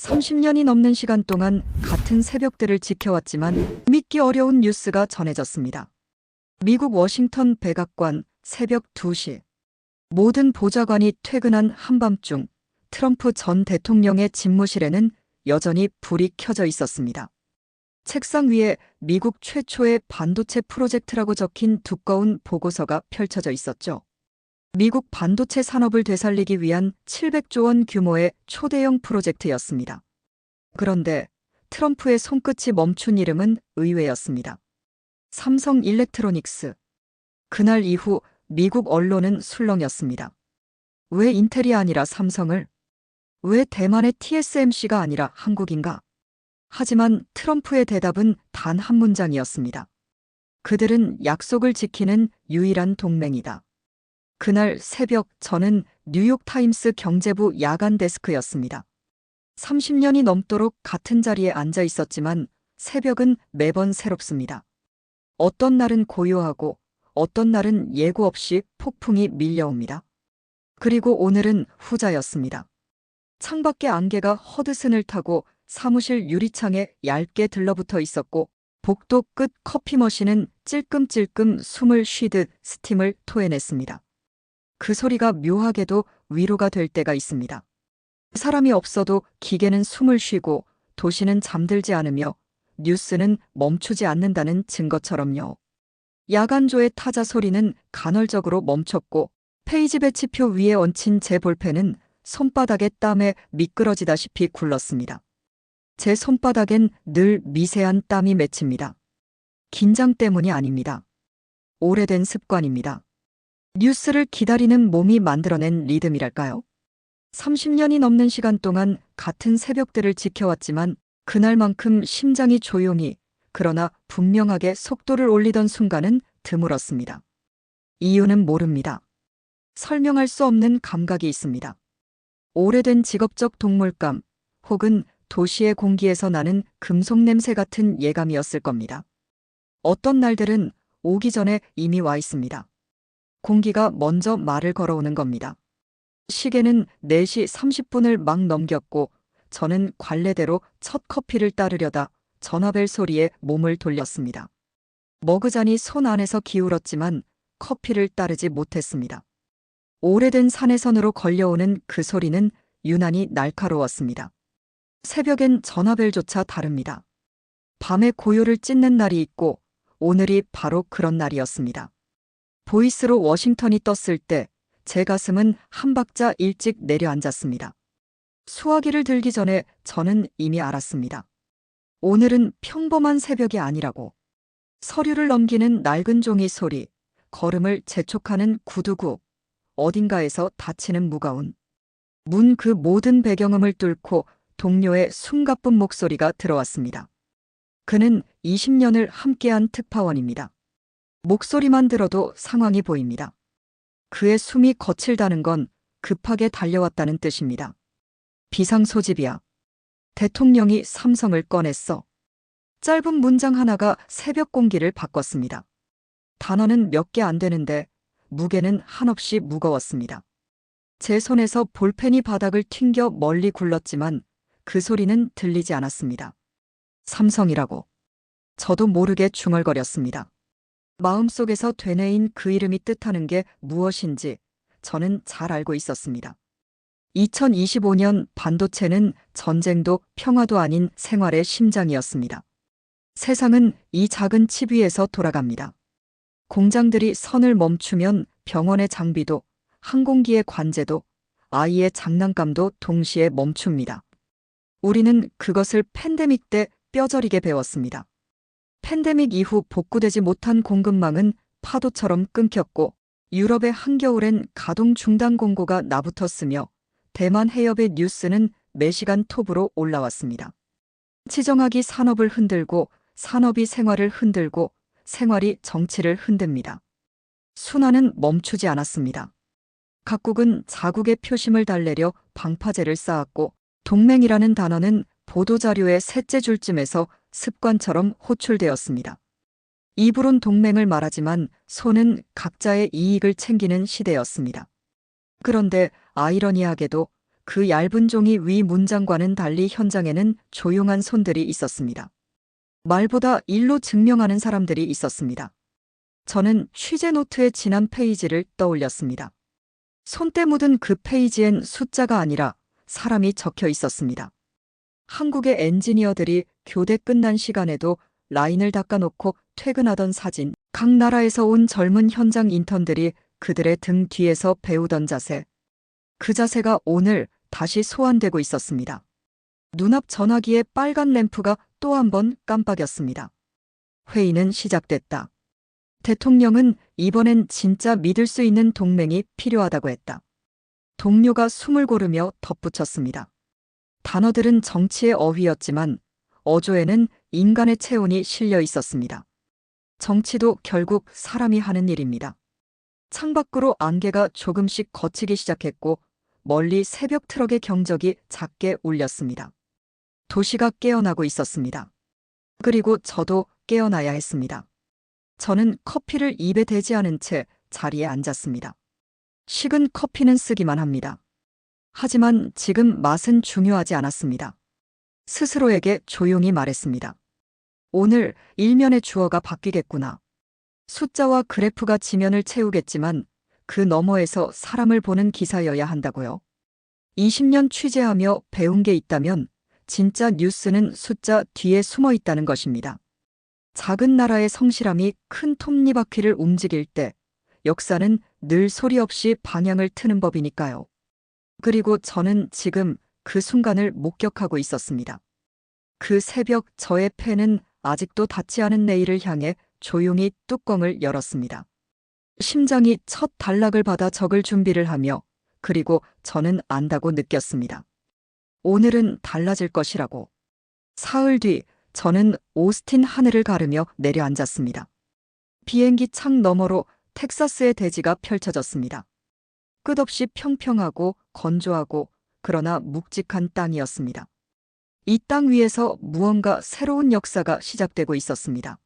30년이 넘는 시간 동안 같은 새벽들을 지켜왔지만 믿기 어려운 뉴스가 전해졌습니다. 미국 워싱턴 백악관 새벽 2시. 모든 보좌관이 퇴근한 한밤중 트럼프 전 대통령의 집무실에는 여전히 불이 켜져 있었습니다. 책상 위에 미국 최초의 반도체 프로젝트라고 적힌 두꺼운 보고서가 펼쳐져 있었죠. 미국 반도체 산업을 되살리기 위한 700조 원 규모의 초대형 프로젝트였습니다. 그런데 트럼프의 손끝이 멈춘 이름은 의외였습니다. 삼성 일렉트로닉스. 그날 이후 미국 언론은 술렁였습니다. 왜 인텔이 아니라 삼성을? 왜 대만의 TSMC가 아니라 한국인가? 하지만 트럼프의 대답은 단 한 문장이었습니다. 그들은 약속을 지키는 유일한 동맹이다. 그날 새벽 저는 뉴욕타임스 경제부 야간 데스크였습니다. 30년이 넘도록 같은 자리에 앉아 있었지만 새벽은 매번 새롭습니다. 어떤 날은 고요하고 어떤 날은 예고 없이 폭풍이 밀려옵니다. 그리고 오늘은 후자였습니다. 창밖의 안개가 헛웃음을 타고 사무실 유리창에 얇게 들러붙어 있었고 복도 끝 커피 머신은 찔끔찔끔 숨을 쉬듯 스팀을 토해냈습니다. 그 소리가 묘하게도 위로가 될 때가 있습니다. 사람이 없어도 기계는 숨을 쉬고 도시는 잠들지 않으며 뉴스는 멈추지 않는다는 증거처럼요. 야간조의 타자 소리는 간헐적으로 멈췄고 페이지 배치표 위에 얹힌 제 볼펜은 손바닥에 땀에 미끄러지다시피 굴렀습니다. 제 손바닥엔 늘 미세한 땀이 맺힙니다. 긴장 때문이 아닙니다. 오래된 습관입니다. 뉴스를 기다리는 몸이 만들어낸 리듬이랄까요? 30년이 넘는 시간 동안 같은 새벽들을 지켜왔지만 그날만큼 심장이 조용히 그러나 분명하게 속도를 올리던 순간은 드물었습니다. 이유는 모릅니다. 설명할 수 없는 감각이 있습니다. 오래된 직업적 동물감 혹은 도시의 공기에서 나는 금속 냄새 같은 예감이었을 겁니다. 어떤 날들은 오기 전에 이미 와 있습니다. 공기가 먼저 말을 걸어오는 겁니다. 시계는 4시 30분을 막 넘겼고 저는 관례대로 첫 커피를 따르려다 전화벨 소리에 몸을 돌렸습니다. 머그잔이 손 안에서 기울었지만 커피를 따르지 못했습니다. 오래된 산해선으로 걸려오는 그 소리는 유난히 날카로웠습니다. 새벽엔 전화벨조차 다릅니다. 밤에 고요를 찢는 날이 있고 오늘이 바로 그런 날이었습니다. 보이스로 워싱턴이 떴을 때 제 가슴은 한 박자 일찍 내려앉았습니다. 수화기를 들기 전에 저는 이미 알았습니다. 오늘은 평범한 새벽이 아니라고. 서류를 넘기는 낡은 종이 소리, 걸음을 재촉하는 구두구, 어딘가에서 닫히는 무거운 문 그 모든 배경음을 뚫고 동료의 숨가쁜 목소리가 들어왔습니다. 그는 20년을 함께한 특파원입니다. 목소리만 들어도 상황이 보입니다. 그의 숨이 거칠다는 건 급하게 달려왔다는 뜻입니다. 비상소집이야. 대통령이 삼성을 꺼냈어. 짧은 문장 하나가 새벽 공기를 바꿨습니다. 단어는 몇 개 안 되는데 무게는 한없이 무거웠습니다. 제 손에서 볼펜이 바닥을 튕겨 멀리 굴렀지만 그 소리는 들리지 않았습니다. 삼성이라고. 저도 모르게 중얼거렸습니다. 마음속에서 되뇌인 그 이름이 뜻하는 게 무엇인지 저는 잘 알고 있었습니다. 2025년 반도체는 전쟁도 평화도 아닌 생활의 심장이었습니다. 세상은 이 작은 칩 위에서 돌아갑니다. 공장들이 선을 멈추면 병원의 장비도, 항공기의 관제도, 아이의 장난감도 동시에 멈춥니다. 우리는 그것을 팬데믹 때 뼈저리게 배웠습니다. 팬데믹 이후 복구되지 못한 공급망은 파도처럼 끊겼고 유럽의 한겨울엔 가동 중단 공고가 나붙었으며 대만 해협의 뉴스는 매시간 톱으로 올라왔습니다. 지정학이 산업을 흔들고 산업이 생활을 흔들고 생활이 정치를 흔듭니다. 순환은 멈추지 않았습니다. 각국은 자국의 표심을 달래려 방파제를 쌓았고 동맹이라는 단어는 보도자료의 셋째 줄쯤에서 습관처럼 호출되었습니다. 입으론 동맹을 말하지만 손은 각자의 이익을 챙기는 시대였습니다. 그런데 아이러니하게도 그 얇은 종이 위 문장과는 달리 현장에는 조용한 손들이 있었습니다. 말보다 일로 증명하는 사람들이 있었습니다. 저는 취재 노트의 지난 페이지를 떠올렸습니다. 손때 묻은 그 페이지엔 숫자가 아니라 사람이 적혀 있었습니다. 한국의 엔지니어들이 교대 끝난 시간에도 라인을 닦아놓고 퇴근하던 사진, 각 나라에서 온 젊은 현장 인턴들이 그들의 등 뒤에서 배우던 자세. 그 자세가 오늘 다시 소환되고 있었습니다. 눈앞 전화기의 빨간 램프가 또 한 번 깜빡였습니다. 회의는 시작됐다. 대통령은 이번엔 진짜 믿을 수 있는 동맹이 필요하다고 했다. 동료가 숨을 고르며 덧붙였습니다. 단어들은 정치의 어휘였지만 어조에는 인간의 체온이 실려 있었습니다. 정치도 결국 사람이 하는 일입니다. 창밖으로 안개가 조금씩 걷히기 시작했고 멀리 새벽 트럭의 경적이 작게 울렸습니다. 도시가 깨어나고 있었습니다. 그리고 저도 깨어나야 했습니다. 저는 커피를 입에 대지 않은 채 자리에 앉았습니다. 식은 커피는 쓰기만 합니다. 하지만 지금 맛은 중요하지 않았습니다. 스스로에게 조용히 말했습니다. 오늘 일면의 주어가 바뀌겠구나. 숫자와 그래프가 지면을 채우겠지만 그 너머에서 사람을 보는 기사여야 한다고요. 20년 취재하며 배운 게 있다면 진짜 뉴스는 숫자 뒤에 숨어 있다는 것입니다. 작은 나라의 성실함이 큰 톱니바퀴를 움직일 때 역사는 늘 소리 없이 방향을 트는 법이니까요. 그리고 저는 지금 그 순간을 목격하고 있었습니다. 그 새벽 저의 펜은 아직도 닿지 않은 내일을 향해 조용히 뚜껑을 열었습니다. 심장이 첫 단락을 받아 적을 준비를 하며 그리고 저는 안다고 느꼈습니다. 오늘은 달라질 것이라고. 사흘 뒤 저는 오스틴 하늘을 가르며 내려앉았습니다. 비행기 창 너머로 텍사스의 대지가 펼쳐졌습니다. 끝없이 평평하고 건조하고 그러나 묵직한 땅이었습니다. 이 땅 위에서 무언가 새로운 역사가 시작되고 있었습니다.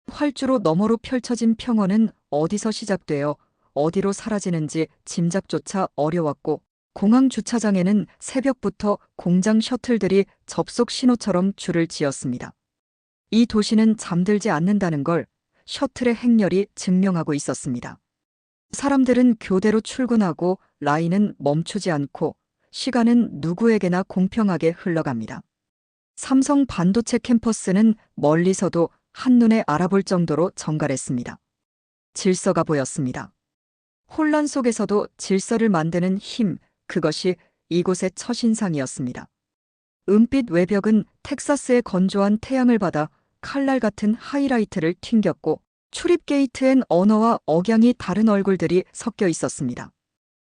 활주로 너머로 펼쳐진 평원은 어디서 시작되어 어디로 사라지는지 짐작조차 어려웠고 공항 주차장에는 새벽부터 공장 셔틀들이 접속 신호처럼 줄을 지었습니다. 이 도시는 잠들지 않는다는 걸 셔틀의 행렬이 증명하고 있었습니다. 사람들은 교대로 출근하고 라인은 멈추지 않고 시간은 누구에게나 공평하게 흘러갑니다. 삼성 반도체 캠퍼스는 멀리서도 한눈에 알아볼 정도로 정갈했습니다. 질서가 보였습니다. 혼란 속에서도 질서를 만드는 힘, 그것이 이곳의 첫인상이었습니다. 은빛 외벽은 텍사스의 건조한 태양을 받아 칼날 같은 하이라이트를 튕겼고 출입 게이트엔 언어와 억양이 다른 얼굴들이 섞여 있었습니다.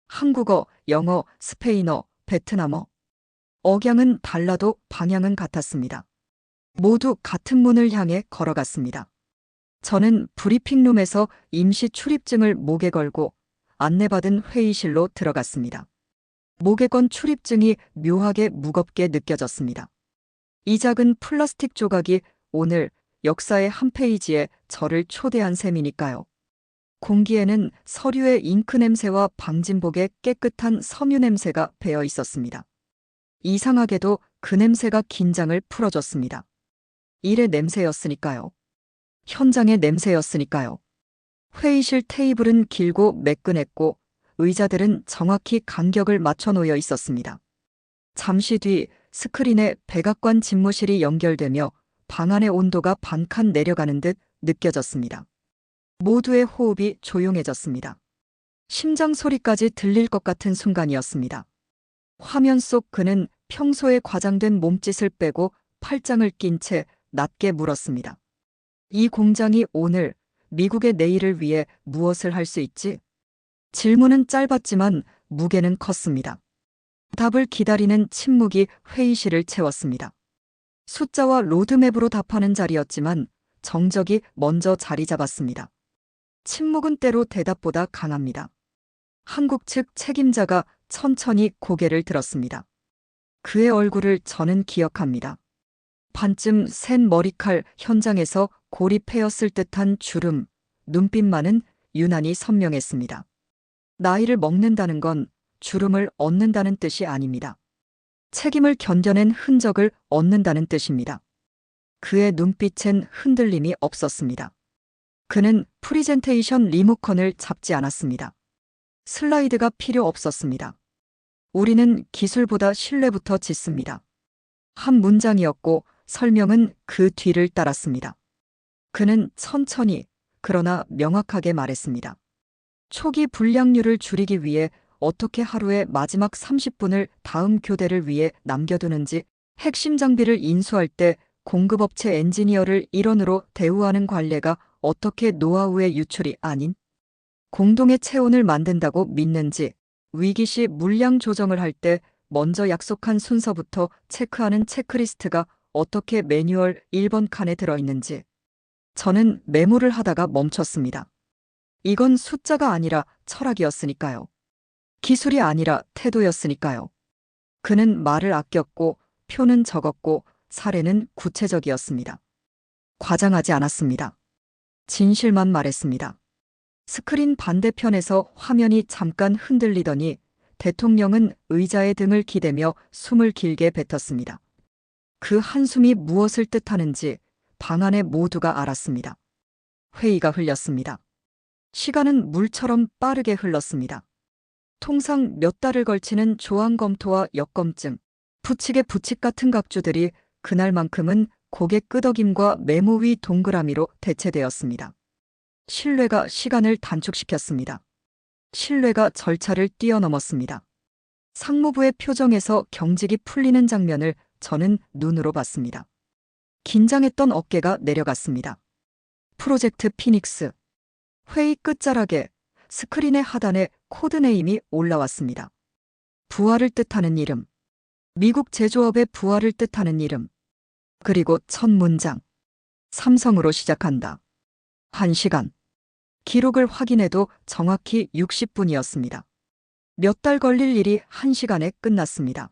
한국어, 영어, 스페인어, 베트남어. 억양은 달라도 방향은 같았습니다. 모두 같은 문을 향해 걸어갔습니다. 저는 브리핑룸에서 임시 출입증을 목에 걸고 안내받은 회의실로 들어갔습니다. 목에 건 출입증이 묘하게 무겁게 느껴졌습니다. 이 작은 플라스틱 조각이 오늘 역사의 한 페이지에 저를 초대한 셈이니까요. 공기에는 서류의 잉크 냄새와 방진복의 깨끗한 섬유 냄새가 배어 있었습니다. 이상하게도 그 냄새가 긴장을 풀어줬습니다. 일의 냄새였으니까요. 현장의 냄새였으니까요. 회의실 테이블은 길고 매끈했고 의자들은 정확히 간격을 맞춰 놓여 있었습니다. 잠시 뒤 스크린에 백악관 집무실이 연결되며 방 안의 온도가 반칸 내려가는 듯 느껴졌습니다. 모두의 호흡이 조용해졌습니다. 심장 소리까지 들릴 것 같은 순간이었습니다. 화면 속 그는 평소에 과장된 몸짓을 빼고 팔짱을 낀 채 낮게 물었습니다. 이 공장이 오늘 미국의 내일을 위해 무엇을 할 수 있지? 질문은 짧았지만 무게는 컸습니다. 답을 기다리는 침묵이 회의실을 채웠습니다. 숫자와 로드맵으로 답하는 자리였지만 정적이 먼저 자리 잡았습니다. 침묵은 때로 대답보다 강합니다. 한국 측 책임자가 천천히 고개를 들었습니다. 그의 얼굴을 저는 기억합니다. 반쯤 센 머리칼, 현장에서 고립해였을 듯한 주름, 눈빛만은 유난히 선명했습니다. 나이를 먹는다는 건 주름을 얻는다는 뜻이 아닙니다. 책임을 견뎌낸 흔적을 얻는다는 뜻입니다. 그의 눈빛엔 흔들림이 없었습니다. 그는 프리젠테이션 리모컨을 잡지 않았습니다. 슬라이드가 필요 없었습니다. 우리는 기술보다 신뢰부터 짓습니다. 한 문장이었고 설명은 그 뒤를 따랐습니다. 그는 천천히 그러나 명확하게 말했습니다. 초기 불량률을 줄이기 위해 어떻게 하루의 마지막 30분을 다음 교대를 위해 남겨두는지, 핵심 장비를 인수할 때 공급업체 엔지니어를 일원으로 대우하는 관례가 어떻게 노하우의 유출이 아닌 공동의 체온을 만든다고 믿는지, 위기 시 물량 조정을 할 때 먼저 약속한 순서부터 체크하는 체크리스트가 어떻게 매뉴얼 1번 칸에 들어있는지. 저는 메모를 하다가 멈췄습니다. 이건 숫자가 아니라 철학이었으니까요. 기술이 아니라 태도였으니까요. 그는 말을 아꼈고 표는 적었고 사례는 구체적이었습니다. 과장하지 않았습니다. 진실만 말했습니다. 스크린 반대편에서 화면이 잠깐 흔들리더니 대통령은 의자의 등을 기대며 숨을 길게 뱉었습니다. 그 한숨이 무엇을 뜻하는지 방 안의 모두가 알았습니다. 회의가 흘렸습니다. 시간은 물처럼 빠르게 흘렀습니다. 통상 몇 달을 걸치는 조항 검토와 역검증, 부칙의 부칙 같은 각주들이 그날만큼은 고개 끄덕임과 메모 위 동그라미로 대체되었습니다. 신뢰가 시간을 단축시켰습니다. 신뢰가 절차를 뛰어넘었습니다. 상무부의 표정에서 경직이 풀리는 장면을 저는 눈으로 봤습니다. 긴장했던 어깨가 내려갔습니다. 프로젝트 피닉스. 회의 끝자락에 스크린의 하단에 코드네임이 올라왔습니다. 부활을 뜻하는 이름. 미국 제조업의 부활을 뜻하는 이름. 그리고 첫 문장. 삼성으로 시작한다. 1시간. 기록을 확인해도 정확히 60분이었습니다. 몇 달 걸릴 일이 1시간에 끝났습니다.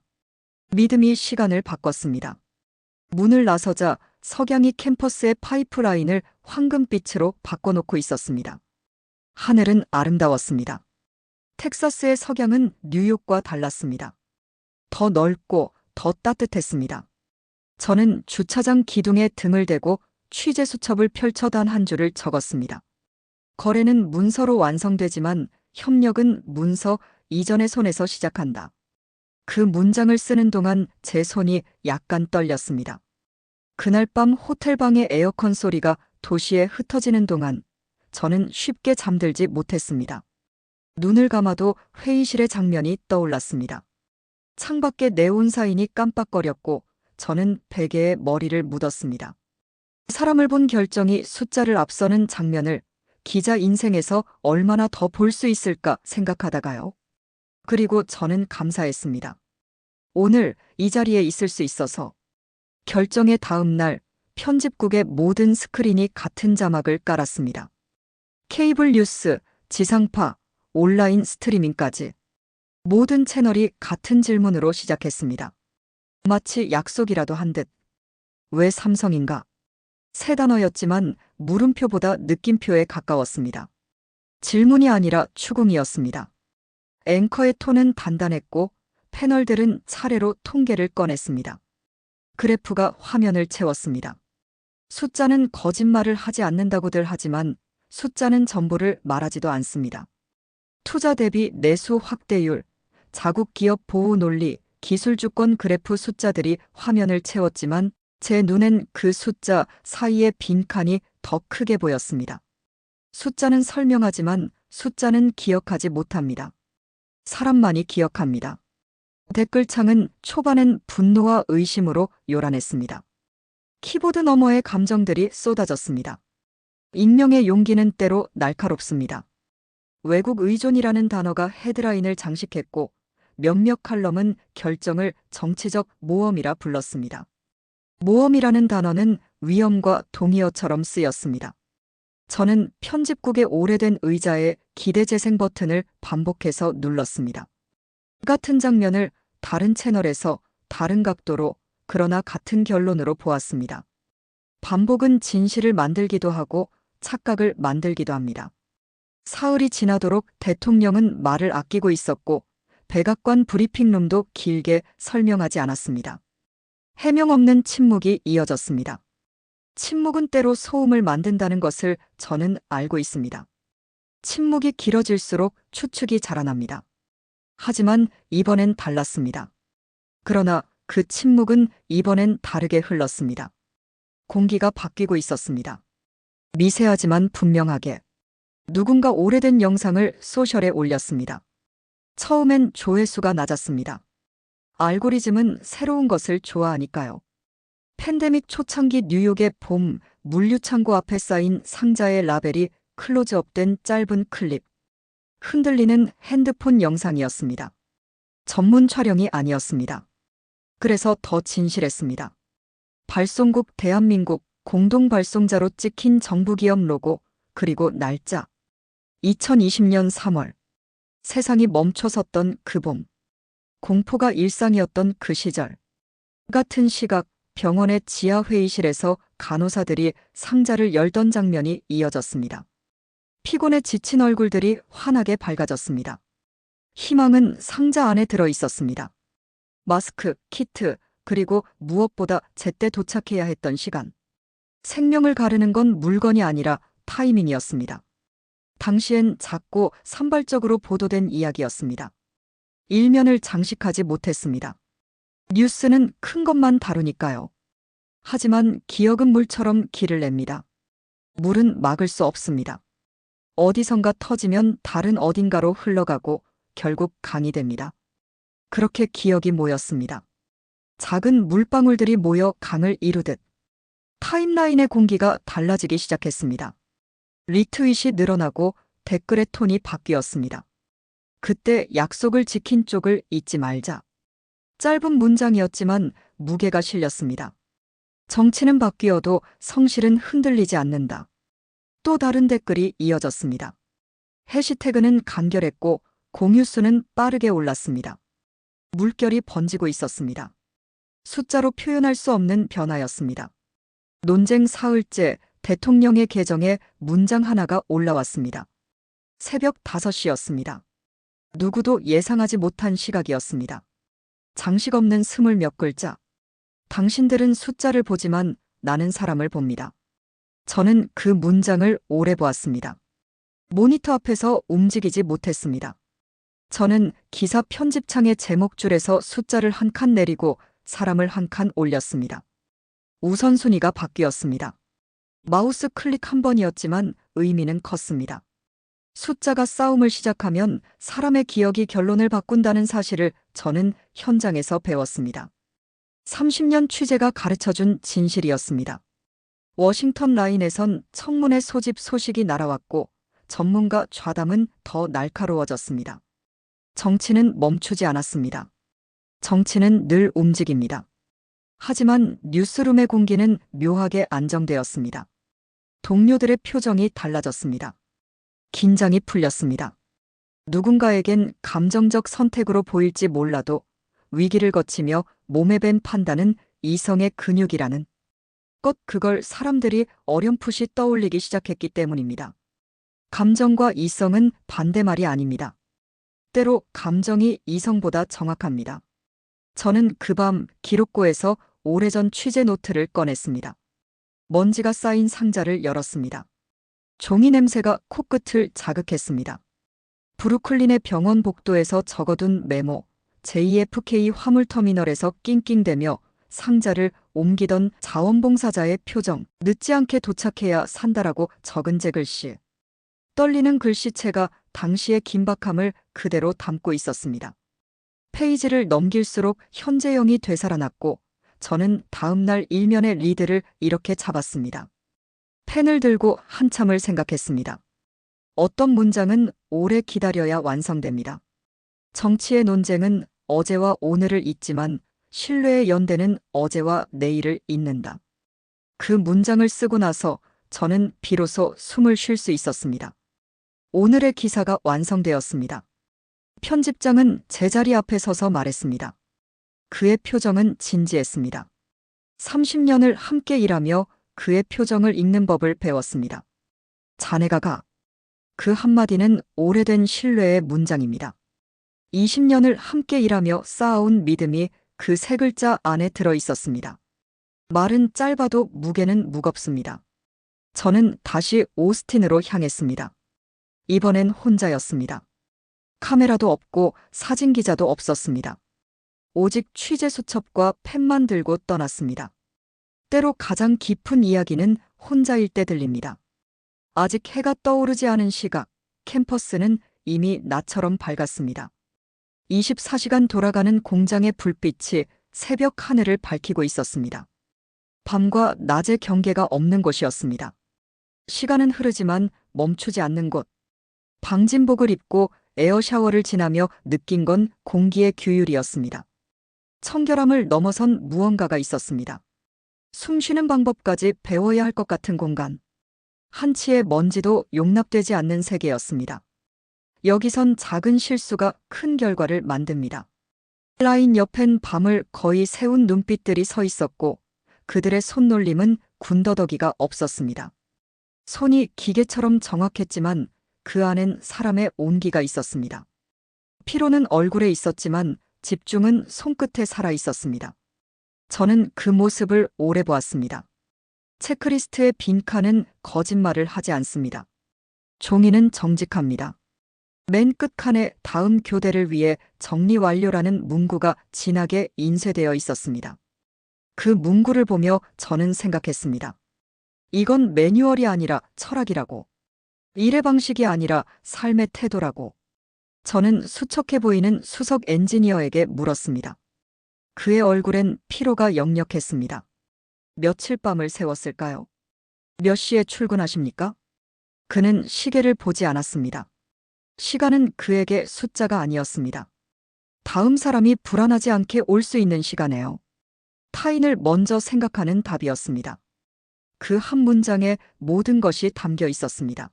믿음이 시간을 바꿨습니다. 문을 나서자 석양이 캠퍼스의 파이프라인을 황금빛으로 바꿔놓고 있었습니다. 하늘은 아름다웠습니다. 텍사스의 석양은 뉴욕과 달랐습니다. 더 넓고 더 따뜻했습니다. 저는 주차장 기둥에 등을 대고 취재 수첩을 펼쳐 단 한 줄을 적었습니다. 거래는 문서로 완성되지만 협력은 문서 이전의 손에서 시작한다. 그 문장을 쓰는 동안 제 손이 약간 떨렸습니다. 그날 밤 호텔방의 에어컨 소리가 도시에 흩어지는 동안 저는 쉽게 잠들지 못했습니다. 눈을 감아도 회의실의 장면이 떠올랐습니다. 창밖에 네온 사인이 깜빡거렸고 저는 베개에 머리를 묻었습니다. 사람을 본 결정이 숫자를 앞서는 장면을 기자 인생에서 얼마나 더 볼 수 있을까 생각하다가요. 그리고 저는 감사했습니다. 오늘 이 자리에 있을 수 있어서. 결정의 다음 날 편집국의 모든 스크린이 같은 자막을 깔았습니다. 케이블 뉴스, 지상파, 온라인 스트리밍까지 모든 채널이 같은 질문으로 시작했습니다. 마치 약속이라도 한 듯. 왜 삼성인가? 세 단어였지만 물음표보다 느낌표에 가까웠습니다. 질문이 아니라 추궁이었습니다. 앵커의 톤은 단단했고 패널들은 차례로 통계를 꺼냈습니다. 그래프가 화면을 채웠습니다. 숫자는 거짓말을 하지 않는다고들 하지만 숫자는 전부를 말하지도 않습니다. 투자 대비 내수 확대율, 자국 기업 보호 논리, 기술주권 그래프 숫자들이 화면을 채웠지만 제 눈엔 그 숫자 사이의 빈칸이 더 크게 보였습니다. 숫자는 설명하지만 숫자는 기억하지 못합니다. 사람만이 기억합니다. 댓글창은 초반엔 분노와 의심으로 요란했습니다. 키보드 너머의 감정들이 쏟아졌습니다. 익명의 용기는 때로 날카롭습니다. 외국 의존이라는 단어가 헤드라인을 장식했고 몇몇 칼럼은 결정을 정치적 모험이라 불렀습니다. 모험이라는 단어는 위험과 동의어처럼 쓰였습니다. 저는 편집국의 오래된 의자에 기대 재생 버튼을 반복해서 눌렀습니다. 같은 장면을 다른 채널에서 다른 각도로 그러나 같은 결론으로 보았습니다. 반복은 진실을 만들기도 하고 착각을 만들기도 합니다. 사흘이 지나도록 대통령은 말을 아끼고 있었고 백악관 브리핑룸도 길게 설명하지 않았습니다. 해명 없는 침묵이 이어졌습니다. 침묵은 때로 소음을 만든다는 것을 저는 알고 있습니다. 침묵이 길어질수록 추측이 자라납니다. 하지만 이번엔 달랐습니다. 그러나 그 침묵은 이번엔 다르게 흘렀습니다. 공기가 바뀌고 있었습니다. 미세하지만 분명하게. 누군가 오래된 영상을 소셜에 올렸습니다. 처음엔 조회수가 낮았습니다. 알고리즘은 새로운 것을 좋아하니까요. 팬데믹 초창기 뉴욕의 봄, 물류창고 앞에 쌓인 상자의 라벨이 클로즈업된 짧은 클립. 흔들리는 핸드폰 영상이었습니다. 전문 촬영이 아니었습니다. 그래서 더 진실했습니다. 발송국 대한민국 공동 발송자로 찍힌 정부기업 로고, 그리고 날짜. 2020년 3월. 세상이 멈춰섰던 그 봄. 공포가 일상이었던 그 시절. 같은 시각 병원의 지하 회의실에서 간호사들이 상자를 열던 장면이 이어졌습니다. 피곤에 지친 얼굴들이 환하게 밝아졌습니다. 희망은 상자 안에 들어 있었습니다. 마스크, 키트, 그리고 무엇보다 제때 도착해야 했던 시간. 생명을 가르는 건 물건이 아니라 타이밍이었습니다. 당시엔 작고 산발적으로 보도된 이야기였습니다. 일면을 장식하지 못했습니다. 뉴스는 큰 것만 다루니까요. 하지만 기억은 물처럼 길을 냅니다. 물은 막을 수 없습니다. 어디선가 터지면 다른 어딘가로 흘러가고 결국 강이 됩니다. 그렇게 기억이 모였습니다. 작은 물방울들이 모여 강을 이루듯 타임라인의 공기가 달라지기 시작했습니다. 리트윗이 늘어나고 댓글의 톤이 바뀌었습니다. 그때 약속을 지킨 쪽을 잊지 말자. 짧은 문장이었지만 무게가 실렸습니다. 정치는 바뀌어도 성실은 흔들리지 않는다. 또 다른 댓글이 이어졌습니다. 해시태그는 간결했고 공유수는 빠르게 올랐습니다. 물결이 번지고 있었습니다. 숫자로 표현할 수 없는 변화였습니다. 논쟁 사흘째 대통령의 계정에 문장 하나가 올라왔습니다. 새벽 5시였습니다. 누구도 예상하지 못한 시각이었습니다. 장식 없는 20몇 글자. 당신들은 숫자를 보지만 나는 사람을 봅니다. 저는 그 문장을 오래 보았습니다. 모니터 앞에서 움직이지 못했습니다. 저는 기사 편집창의 제목줄에서 숫자를 한 칸 내리고 사람을 한 칸 올렸습니다. 우선순위가 바뀌었습니다. 마우스 클릭 한 번이었지만 의미는 컸습니다. 숫자가 싸움을 시작하면 사람의 기억이 결론을 바꾼다는 사실을 저는 현장에서 배웠습니다. 30년 취재가 가르쳐준 진실이었습니다. 워싱턴 라인에선 청문회 소집 소식이 날아왔고 전문가 좌담은 더 날카로워졌습니다. 정치는 멈추지 않았습니다. 정치는 늘 움직입니다. 하지만 뉴스룸의 공기는 묘하게 안정되었습니다. 동료들의 표정이 달라졌습니다. 긴장이 풀렸습니다. 누군가에겐 감정적 선택으로 보일지 몰라도 위기를 거치며 몸에 밴 판단은 이성의 근육이라는 그걸 사람들이 어렴풋이 떠올리기 시작했기 때문입니다. 감정과 이성은 반대말이 아닙니다. 때로 감정이 이성보다 정확합니다. 저는 그 밤 기록고에서 오래전 취재 노트를 꺼냈습니다. 먼지가 쌓인 상자를 열었습니다. 종이 냄새가 코끝을 자극했습니다. 브루클린의 병원 복도에서 적어둔 메모, JFK 화물터미널에서 낑낑대며 상자를 옮기던 자원봉사자의 표정, 늦지 않게 도착해야 산다라고 적은 제 글씨. 떨리는 글씨체가 당시의 긴박함을 그대로 담고 있었습니다. 페이지를 넘길수록 현재형이 되살아났고 저는 다음날 일면의 리드를 이렇게 잡았습니다. 펜을 들고 한참을 생각했습니다. 어떤 문장은 오래 기다려야 완성됩니다. 정치의 논쟁은 어제와 오늘을 잇지만 신뢰의 연대는 어제와 내일을 잇는다. 그 문장을 쓰고 나서 저는 비로소 숨을 쉴 수 있었습니다. 오늘의 기사가 완성되었습니다. 편집장은 제자리 앞에 서서 말했습니다. 그의 표정은 진지했습니다. 30년을 함께 일하며 그의 표정을 읽는 법을 배웠습니다. 자네가 가. 그 한마디는 오래된 신뢰의 문장입니다. 20년을 함께 일하며 쌓아온 믿음이 그 세 글자 안에 들어 있었습니다. 말은 짧아도 무게는 무겁습니다. 저는 다시 오스틴으로 향했습니다. 이번엔 혼자였습니다. 카메라도 없고 사진 기자도 없었습니다. 오직 취재 수첩과 펜만 들고 떠났습니다. 때로 가장 깊은 이야기는 혼자일 때 들립니다. 아직 해가 떠오르지 않은 시각, 캠퍼스는 이미 나처럼 밝았습니다. 24시간 돌아가는 공장의 불빛이 새벽 하늘을 밝히고 있었습니다. 밤과 낮의 경계가 없는 곳이었습니다. 시간은 흐르지만 멈추지 않는 곳. 방진복을 입고 에어샤워를 지나며 느낀 건 공기의 규율이었습니다. 청결함을 넘어선 무언가가 있었습니다. 숨 쉬는 방법까지 배워야 할 것 같은 공간. 한치의 먼지도 용납되지 않는 세계였습니다. 여기선 작은 실수가 큰 결과를 만듭니다. 라인 옆엔 밤을 거의 새운 눈빛들이 서 있었고 그들의 손놀림은 군더더기가 없었습니다. 손이 기계처럼 정확했지만 그 안엔 사람의 온기가 있었습니다. 피로는 얼굴에 있었지만 집중은 손끝에 살아 있었습니다. 저는 그 모습을 오래 보았습니다. 체크리스트의 빈칸은 거짓말을 하지 않습니다. 종이는 정직합니다. 맨 끝칸에 다음 교대를 위해 정리 완료라는 문구가 진하게 인쇄되어 있었습니다. 그 문구를 보며 저는 생각했습니다. 이건 매뉴얼이 아니라 철학이라고. 일의 방식이 아니라 삶의 태도라고. 저는 수척해 보이는 수석 엔지니어에게 물었습니다. 그의 얼굴엔 피로가 역력했습니다. 며칠 밤을 새웠을까요? 몇 시에 출근하십니까? 그는 시계를 보지 않았습니다. 시간은 그에게 숫자가 아니었습니다. 다음 사람이 불안하지 않게 올 수 있는 시간에요. 타인을 먼저 생각하는 답이었습니다. 그 한 문장에 모든 것이 담겨 있었습니다.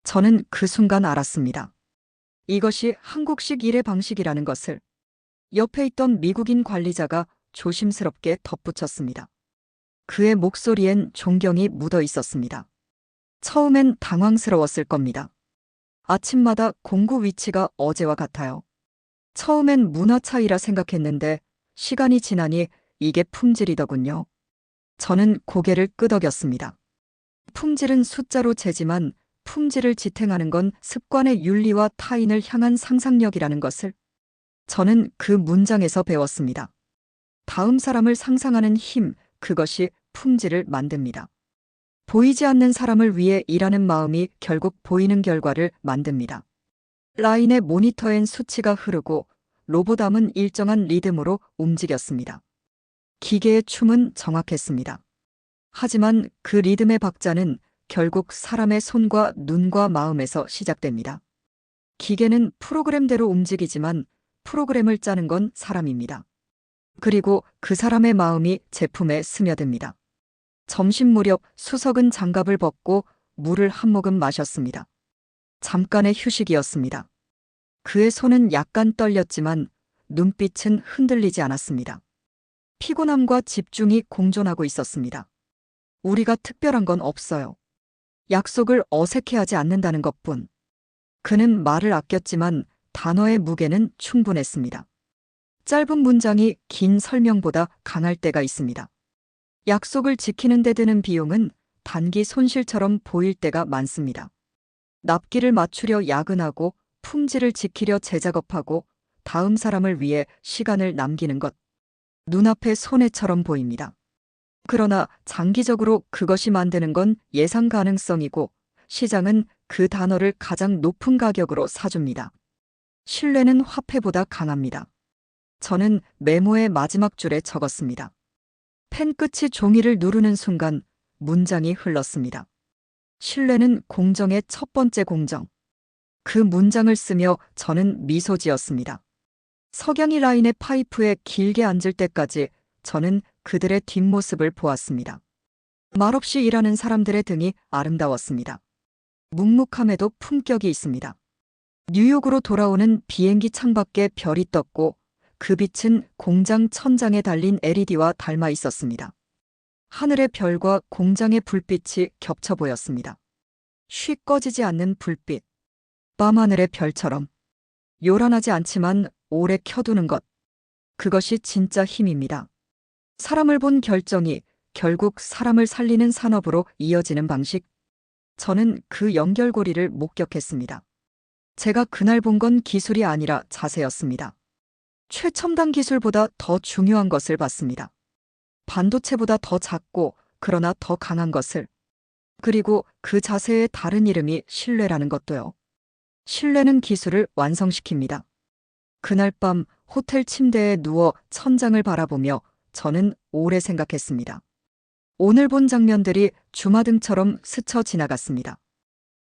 저는 그 순간 알았습니다. 이것이 한국식 일의 방식이라는 것을. 옆에 있던 미국인 관리자가 조심스럽게 덧붙였습니다. 그의 목소리엔 존경이 묻어 있었습니다. 처음엔 당황스러웠을 겁니다. 아침마다 공구 위치가 어제와 같아요. 처음엔 문화 차이라 생각했는데 시간이 지나니 이게 품질이더군요. 저는 고개를 끄덕였습니다. 품질은 숫자로 재지만 품질을 지탱하는 건 습관의 윤리와 타인을 향한 상상력이라는 것을 저는 그 문장에서 배웠습니다. 다음 사람을 상상하는 힘, 그것이 품질을 만듭니다. 보이지 않는 사람을 위해 일하는 마음이 결국 보이는 결과를 만듭니다. 라인의 모니터엔 수치가 흐르고 로보담은 일정한 리듬으로 움직였습니다. 기계의 춤은 정확했습니다. 하지만 그 리듬의 박자는 결국 사람의 손과 눈과 마음에서 시작됩니다. 기계는 프로그램대로 움직이지만 프로그램을 짜는 건 사람입니다. 그리고 그 사람의 마음이 제품에 스며듭니다. 점심 무렵 수석은 장갑을 벗고 물을 한 모금 마셨습니다. 잠깐의 휴식이었습니다. 그의 손은 약간 떨렸지만 눈빛은 흔들리지 않았습니다. 피곤함과 집중이 공존하고 있었습니다. 우리가 특별한 건 없어요. 약속을 어색해하지 않는다는 것뿐. 그는 말을 아꼈지만 단어의 무게는 충분했습니다. 짧은 문장이 긴 설명보다 강할 때가 있습니다. 약속을 지키는 데 드는 비용은 단기 손실처럼 보일 때가 많습니다. 납기를 맞추려 야근하고 품질을 지키려 재작업하고 다음 사람을 위해 시간을 남기는 것. 눈앞의 손해처럼 보입니다. 그러나 장기적으로 그것이 만드는 건 예상 가능성이고 시장은 그 단어를 가장 높은 가격으로 사줍니다. 신뢰는 화폐보다 강합니다. 저는 메모의 마지막 줄에 적었습니다. 펜 끝이 종이를 누르는 순간 문장이 흘렀습니다. 신뢰는 공정의 첫 번째 공정. 그 문장을 쓰며 저는 미소 지었습니다. 석양이 라인의 파이프에 길게 앉을 때까지 저는 그들의 뒷모습을 보았습니다. 말없이 일하는 사람들의 등이 아름다웠습니다. 묵묵함에도 품격이 있습니다. 뉴욕으로 돌아오는 비행기 창밖에 별이 떴고 그 빛은 공장 천장에 달린 LED와 닮아 있었습니다. 하늘의 별과 공장의 불빛이 겹쳐 보였습니다. 쉬 꺼지지 않는 불빛. 밤하늘의 별처럼. 요란하지 않지만 오래 켜두는 것. 그것이 진짜 힘입니다. 사람을 본 결정이 결국 사람을 살리는 산업으로 이어지는 방식. 저는 그 연결고리를 목격했습니다. 제가 그날 본 건 기술이 아니라 자세였습니다. 최첨단 기술보다 더 중요한 것을 봤습니다. 반도체보다 더 작고 그러나 더 강한 것을. 그리고 그 자세의 다른 이름이 신뢰라는 것도요. 신뢰는 기술을 완성시킵니다. 그날 밤 호텔 침대에 누워 천장을 바라보며 저는 오래 생각했습니다. 오늘 본 장면들이 주마등처럼 스쳐 지나갔습니다.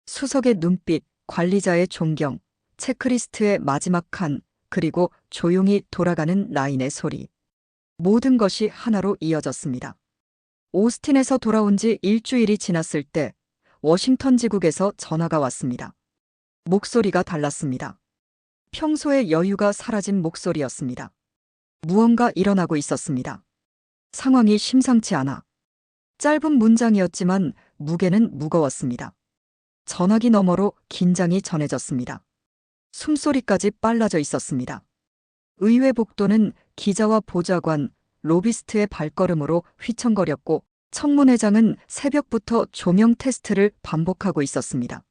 수석의 눈빛, 관리자의 존경, 체크리스트의 마지막 칸, 그리고 조용히 돌아가는 라인의 소리. 모든 것이 하나로 이어졌습니다. 오스틴에서 돌아온 지 일주일이 지났을 때 워싱턴 지국에서 전화가 왔습니다. 목소리가 달랐습니다. 평소의 여유가 사라진 목소리였습니다. 무언가 일어나고 있었습니다. 상황이 심상치 않아. 짧은 문장이었지만 무게는 무거웠습니다. 전화기 너머로 긴장이 전해졌습니다. 숨소리까지 빨라져 있었습니다. 의회 복도는 기자와 보좌관, 로비스트의 발걸음으로 휘청거렸고 청문회장은 새벽부터 조명 테스트를 반복하고 있었습니다.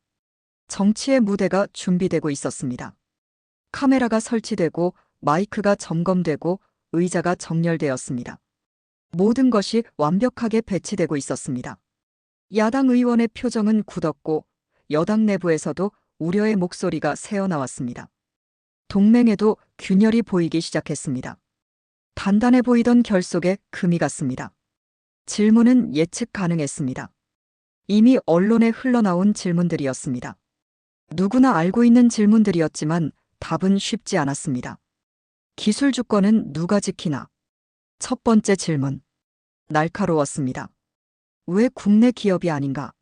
정치의 무대가 준비되고 있었습니다. 카메라가 설치되고 마이크가 점검되고 의자가 정렬되었습니다. 모든 것이 완벽하게 배치되고 있었습니다. 야당 의원의 표정은 굳었고 여당 내부에서도 우려의 목소리가 새어나왔습니다. 동맹에도 균열이 보이기 시작했습니다. 단단해 보이던 결속에 금이 갔습니다. 질문은 예측 가능했습니다. 이미 언론에 흘러나온 질문들이었습니다. 누구나 알고 있는 질문들이었지만 답은 쉽지 않았습니다. 기술 주권은 누가 지키나? 첫 번째 질문. 날카로웠습니다. 왜 국내 기업이 아닌가?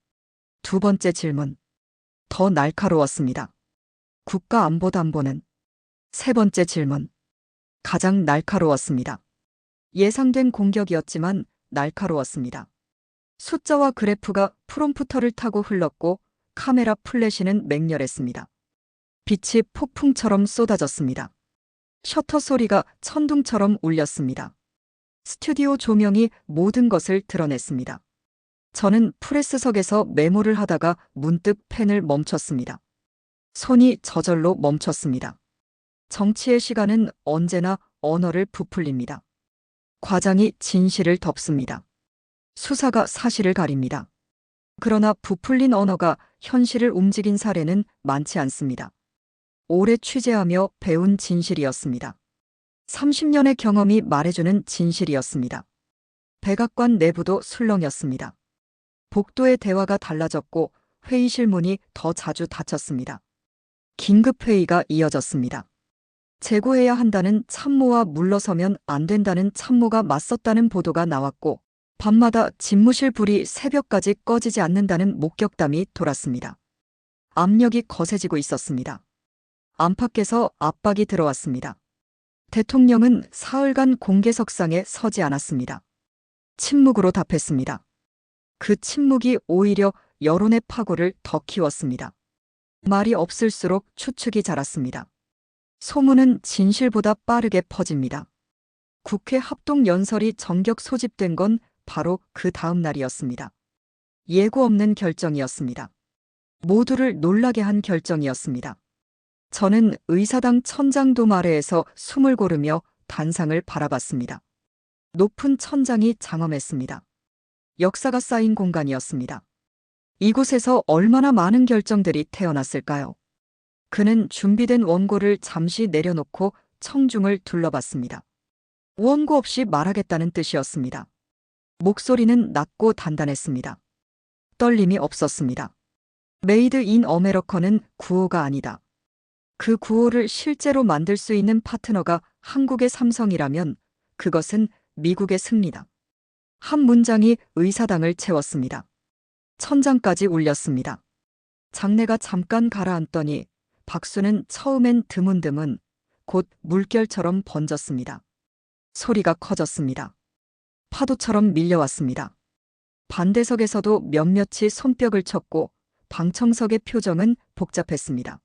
두 번째 질문. 더 날카로웠습니다. 국가안보담보는? 세 번째 질문. 가장 날카로웠습니다. 예상된 공격이었지만 날카로웠습니다. 숫자와 그래프가 프롬프터를 타고 흘렀고 카메라 플래시는 맹렬했습니다. 빛이 폭풍처럼 쏟아졌습니다. 셔터 소리가 천둥처럼 울렸습니다. 스튜디오 조명이 모든 것을 드러냈습니다. 저는 프레스석에서 메모를 하다가 문득 펜을 멈췄습니다. 손이 저절로 멈췄습니다. 정치의 시간은 언제나 언어를 부풀립니다. 과장이 진실을 덮습니다. 수사가 사실을 가립니다. 그러나 부풀린 언어가 현실을 움직인 사례는 많지 않습니다. 오래 취재하며 배운 진실이었습니다. 30년의 경험이 말해주는 진실이었습니다. 백악관 내부도 술렁였습니다. 복도의 대화가 달라졌고 회의실 문이 더 자주 닫혔습니다. 긴급회의가 이어졌습니다. 재고해야 한다는 참모와 물러서면 안 된다는 참모가 맞섰다는 보도가 나왔고 밤마다 집무실 불이 새벽까지 꺼지지 않는다는 목격담이 돌았습니다. 압력이 거세지고 있었습니다. 안팎에서 압박이 들어왔습니다. 대통령은 사흘간 공개석상에 서지 않았습니다. 침묵으로 답했습니다. 그 침묵이 오히려 여론의 파고를 더 키웠습니다. 말이 없을수록 추측이 자랐습니다. 소문은 진실보다 빠르게 퍼집니다. 국회 합동연설이 전격 소집된 건 바로 그 다음 날이었습니다. 예고 없는 결정이었습니다. 모두를 놀라게 한 결정이었습니다. 저는 의사당 천장돔 아래에서 숨을 고르며 단상을 바라봤습니다. 높은 천장이 장엄했습니다. 역사가 쌓인 공간이었습니다. 이곳에서 얼마나 많은 결정들이 태어났을까요? 그는 준비된 원고를 잠시 내려놓고 청중을 둘러봤습니다. 원고 없이 말하겠다는 뜻이었습니다. 목소리는 낮고 단단했습니다. 떨림이 없었습니다. 메이드 인 어메리카는 구호가 아니다. 그 구호를 실제로 만들 수 있는 파트너가 한국의 삼성이라면 그것은 미국의 승리다. 한 문장이 의사당을 채웠습니다. 천장까지 울렸습니다. 장내가 잠깐 가라앉더니 박수는 처음엔 드문드문 곧 물결처럼 번졌습니다. 소리가 커졌습니다. 파도처럼 밀려왔습니다. 반대석에서도 몇몇이 손뼉을 쳤고 방청석의 표정은 복잡했습니다.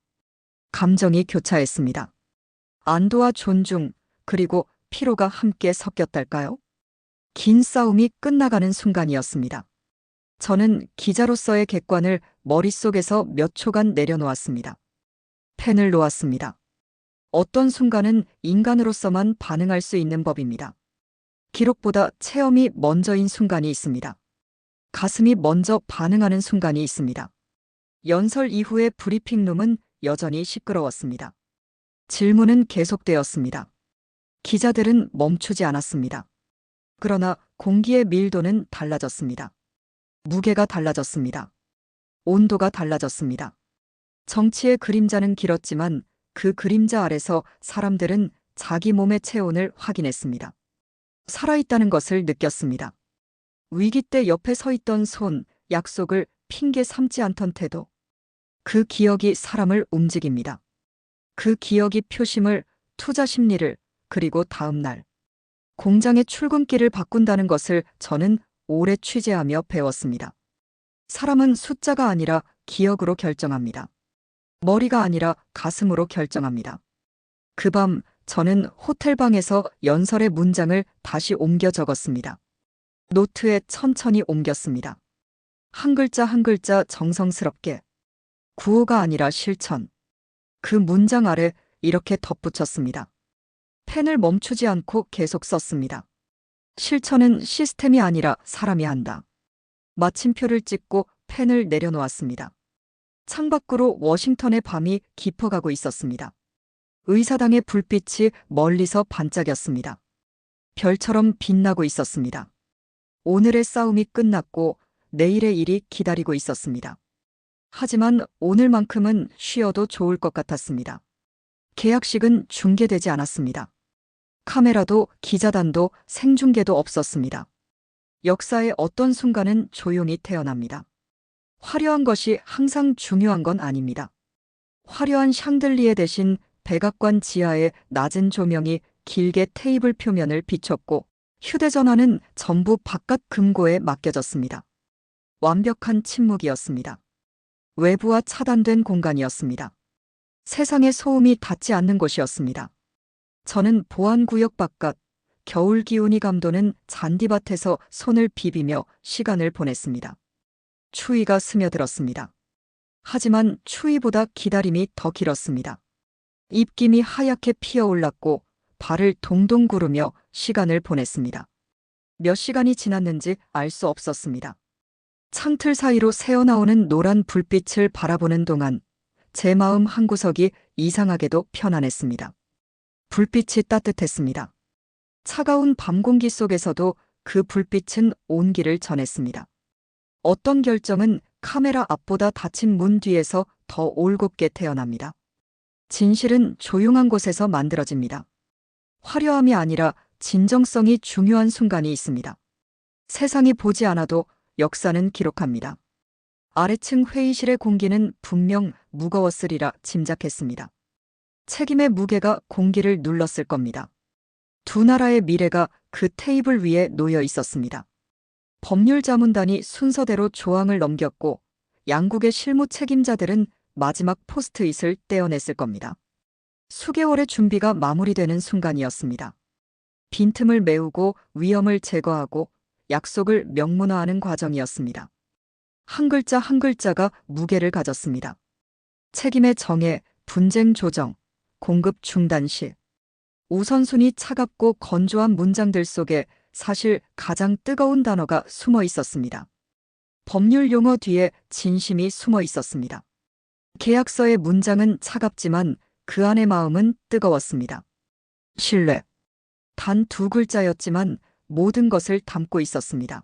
감정이 교차했습니다. 안도와 존중, 그리고 피로가 함께 섞였달까요? 긴 싸움이 끝나가는 순간이었습니다. 저는 기자로서의 객관을 머릿속에서 몇 초간 내려놓았습니다. 펜을 놓았습니다. 어떤 순간은 인간으로서만 반응할 수 있는 법입니다. 기록보다 체험이 먼저인 순간이 있습니다. 가슴이 먼저 반응하는 순간이 있습니다. 연설 이후의 브리핑룸은 여전히 시끄러웠습니다. 질문은 계속되었습니다. 기자들은 멈추지 않았습니다. 그러나 공기의 밀도는 달라졌습니다. 무게가 달라졌습니다. 온도가 달라졌습니다. 정치의 그림자는 길었지만 그 그림자 아래서 사람들은 자기 몸의 체온을 확인했습니다. 살아있다는 것을 느꼈습니다. 위기 때 옆에 서 있던 손, 약속을 핑계 삼지 않던 태도. 그 기억이 사람을 움직입니다. 그 기억이 표심을, 투자 심리를, 그리고 다음 날 공장의 출근길을 바꾼다는 것을 저는 오래 취재하며 배웠습니다. 사람은 숫자가 아니라 기억으로 결정합니다. 머리가 아니라 가슴으로 결정합니다. 그 밤 저는 호텔방에서 연설의 문장을 다시 옮겨 적었습니다. 노트에 천천히 옮겼습니다. 한 글자 한 글자 정성스럽게. 구호가 아니라 실천. 그 문장 아래 이렇게 덧붙였습니다. 펜을 멈추지 않고 계속 썼습니다. 실천은 시스템이 아니라 사람이 한다. 마침표를 찍고 펜을 내려놓았습니다. 창밖으로 워싱턴의 밤이 깊어가고 있었습니다. 의사당의 불빛이 멀리서 반짝였습니다. 별처럼 빛나고 있었습니다. 오늘의 싸움이 끝났고 내일의 일이 기다리고 있었습니다. 하지만 오늘만큼은 쉬어도 좋을 것 같았습니다. 계약식은 중계되지 않았습니다. 카메라도 기자단도 생중계도 없었습니다. 역사의 어떤 순간은 조용히 태어납니다. 화려한 것이 항상 중요한 건 아닙니다. 화려한 샹들리에 대신 백악관 지하의 낮은 조명이 길게 테이블 표면을 비췄고 휴대전화는 전부 바깥 금고에 맡겨졌습니다. 완벽한 침묵이었습니다. 외부와 차단된 공간이었습니다. 세상의 소음이 닿지 않는 곳이었습니다. 저는 보안구역 바깥, 겨울 기운이 감도는 잔디밭에서 손을 비비며 시간을 보냈습니다. 추위가 스며들었습니다. 하지만 추위보다 기다림이 더 길었습니다. 입김이 하얗게 피어올랐고 발을 동동 구르며 시간을 보냈습니다. 몇 시간이 지났는지 알 수 없었습니다. 창틀 사이로 새어나오는 노란 불빛을 바라보는 동안 제 마음 한구석이 이상하게도 편안했습니다. 불빛이 따뜻했습니다. 차가운 밤 공기 속에서도 그 불빛은 온기를 전했습니다. 어떤 결정은 카메라 앞보다 닫힌 문 뒤에서 더 올곧게 태어납니다. 진실은 조용한 곳에서 만들어집니다. 화려함이 아니라 진정성이 중요한 순간이 있습니다. 세상이 보지 않아도 역사는 기록합니다. 아래층 회의실의 공기는 분명 무거웠으리라 짐작했습니다. 책임의 무게가 공기를 눌렀을 겁니다. 두 나라의 미래가 그 테이블 위에 놓여 있었습니다. 법률자문단이 순서대로 조항을 넘겼고 양국의 실무 책임자들은 마지막 포스트잇을 떼어냈을 겁니다. 수개월의 준비가 마무리되는 순간이었습니다. 빈틈을 메우고 위험을 제거하고 약속을 명문화하는 과정이었습니다. 한 글자 한 글자가 무게를 가졌습니다. 책임의 정해, 분쟁 조정, 공급 중단 시. 우선순위 차갑고 건조한 문장들 속에 사실 가장 뜨거운 단어가 숨어 있었습니다. 법률 용어 뒤에 진심이 숨어 있었습니다. 계약서의 문장은 차갑지만 그 안의 마음은 뜨거웠습니다. 신뢰. 단 두 글자였지만 모든 것을 담고 있었습니다.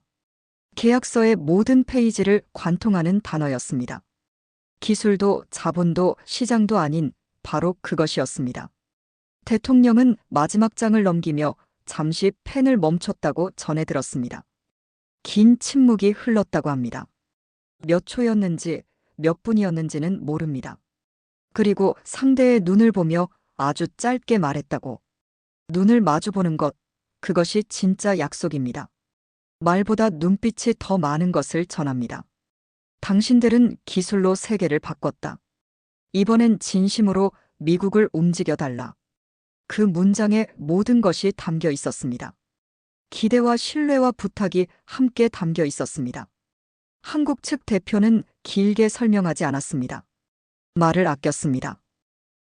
계약서의 모든 페이지를 관통하는 단어였습니다. 기술도 자본도 시장도 아닌 바로 그것이었습니다. 대통령은 마지막 장을 넘기며 잠시 펜을 멈췄다고 전해 들었습니다. 긴 침묵이 흘렀다고 합니다. 몇 초였는지 몇 분이었는지는 모릅니다. 그리고 상대의 눈을 보며 아주 짧게 말했다고. 눈을 마주보는 것, 그것이 진짜 약속입니다. 말보다 눈빛이 더 많은 것을 전합니다. 당신들은 기술로 세계를 바꿨다. 이번엔 진심으로 미국을 움직여달라. 그 문장에 모든 것이 담겨 있었습니다. 기대와 신뢰와 부탁이 함께 담겨 있었습니다. 한국 측 대표는 길게 설명하지 않았습니다. 말을 아꼈습니다.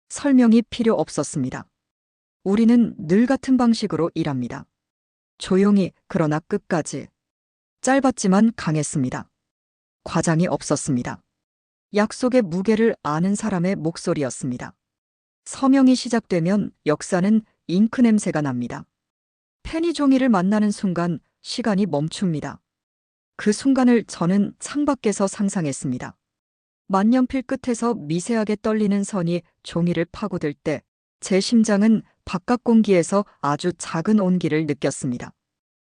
설명이 필요 없었습니다. 우리는 늘 같은 방식으로 일합니다. 조용히 그러나 끝까지. 짧았지만 강했습니다. 과장이 없었습니다. 약속의 무게를 아는 사람의 목소리였습니다. 서명이 시작되면 역사는 잉크 냄새가 납니다. 펜이 종이를 만나는 순간 시간이 멈춥니다. 그 순간을 저는 창밖에서 상상했습니다. 만년필 끝에서 미세하게 떨리는 선이 종이를 파고들 때 제 심장은 바깥 공기에서 아주 작은 온기를 느꼈습니다.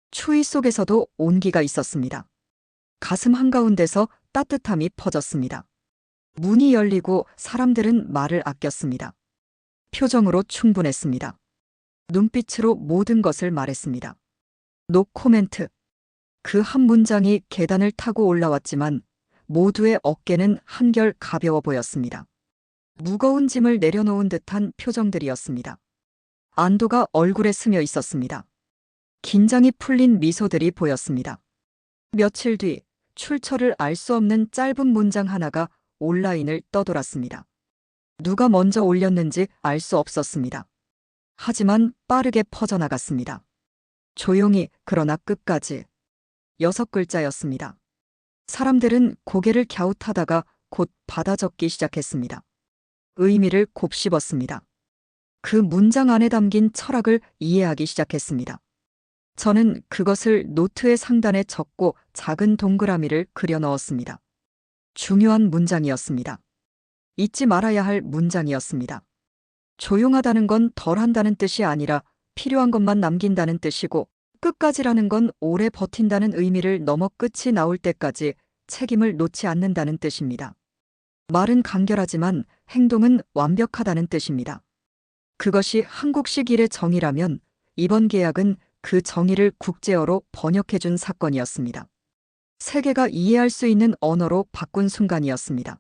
추위 속에서도 온기가 있었습니다. 가슴 한가운데서 따뜻함이 퍼졌습니다. 문이 열리고 사람들은 말을 아꼈습니다. 표정으로 충분했습니다. 눈빛으로 모든 것을 말했습니다. 노 코멘트. 그 한 문장이 계단을 타고 올라왔지만 모두의 어깨는 한결 가벼워 보였습니다. 무거운 짐을 내려놓은 듯한 표정들이었습니다. 안도가 얼굴에 스며 있었습니다. 긴장이 풀린 미소들이 보였습니다. 며칠 뒤 출처를 알 수 없는 짧은 문장 하나가 온라인을 떠돌았습니다. 누가 먼저 올렸는지 알 수 없었습니다. 하지만 빠르게 퍼져나갔습니다. 조용히 그러나 끝까지. 6글자였습니다. 사람들은 고개를 갸웃하다가 곧 받아 적기 시작했습니다. 의미를 곱씹었습니다. 그 문장 안에 담긴 철학을 이해하기 시작했습니다. 저는 그것을 노트의 상단에 적고 작은 동그라미를 그려 넣었습니다. 중요한 문장이었습니다. 잊지 말아야 할 문장이었습니다. 조용하다는 건 덜 한다는 뜻이 아니라 필요한 것만 남긴다는 뜻이고, 끝까지라는 건 오래 버틴다는 의미를 넘어 끝이 나올 때까지 책임을 놓지 않는다는 뜻입니다. 말은 간결하지만 행동은 완벽하다는 뜻입니다. 그것이 한국식 일의 정의라면 이번 계약은 그 정의를 국제어로 번역해준 사건이었습니다. 세계가 이해할 수 있는 언어로 바꾼 순간이었습니다.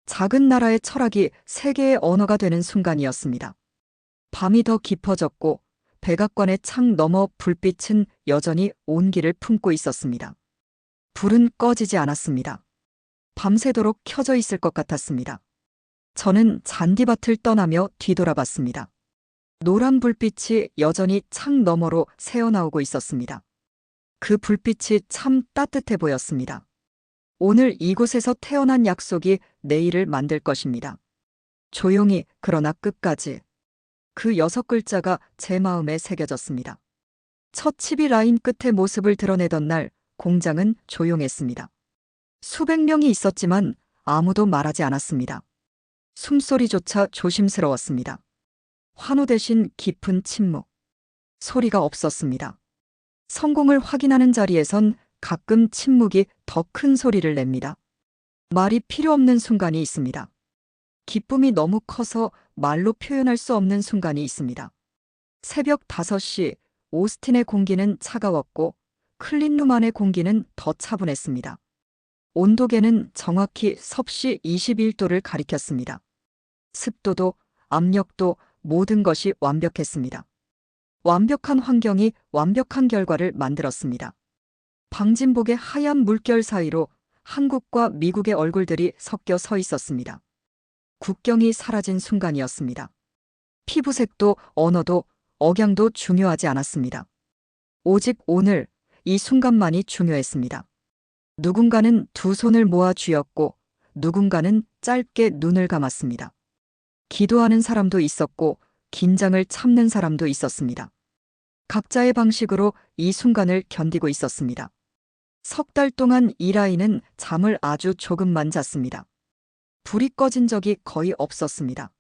작은 나라의 철학이 세계의 언어가 되는 순간이었습니다. 밤이 더 깊어졌고 백악관의 창 너머 불빛은 여전히 온기를 품고 있었습니다. 불은 꺼지지 않았습니다. 밤새도록 켜져 있을 것 같았습니다. 저는 잔디밭을 떠나며 뒤돌아봤습니다. 노란 불빛이 여전히 창 너머로 새어나오고 있었습니다. 그 불빛이 참 따뜻해 보였습니다. 오늘 이곳에서 태어난 약속이 내일을 만들 것입니다. 조용히 그러나 끝까지. 그 6글자가 제 마음에 새겨졌습니다. 첫 칩이 라인 끝에 모습을 드러내던 날 공장은 조용했습니다. 수백 명이 있었지만 아무도 말하지 않았습니다. 숨소리조차 조심스러웠습니다. 환호 대신 깊은 침묵. 소리가 없었습니다. 성공을 확인하는 자리에선 가끔 침묵이 더 큰 소리를 냅니다. 말이 필요 없는 순간이 있습니다. 기쁨이 너무 커서 말로 표현할 수 없는 순간이 있습니다. 새벽 5시 오스틴의 공기는 차가웠고 클린룸 안의 공기는 더 차분했습니다. 온도계는 정확히 섭씨 21도를 가리켰습니다. 습도도 압력도 모든 것이 완벽했습니다. 완벽한 환경이 완벽한 결과를 만들었습니다. 방진복의 하얀 물결 사이로 한국과 미국의 얼굴들이 섞여 서 있었습니다. 국경이 사라진 순간이었습니다. 피부색도 언어도 억양도 중요하지 않았습니다. 오직 오늘 이 순간만이 중요했습니다. 누군가는 두 손을 모아 쥐었고 누군가는 짧게 눈을 감았습니다. 기도하는 사람도 있었고 긴장을 참는 사람도 있었습니다. 각자의 방식으로 이 순간을 견디고 있었습니다. 3달 동안 이 라인은 잠을 아주 조금만 잤습니다. 불이 꺼진 적이 거의 없었습니다.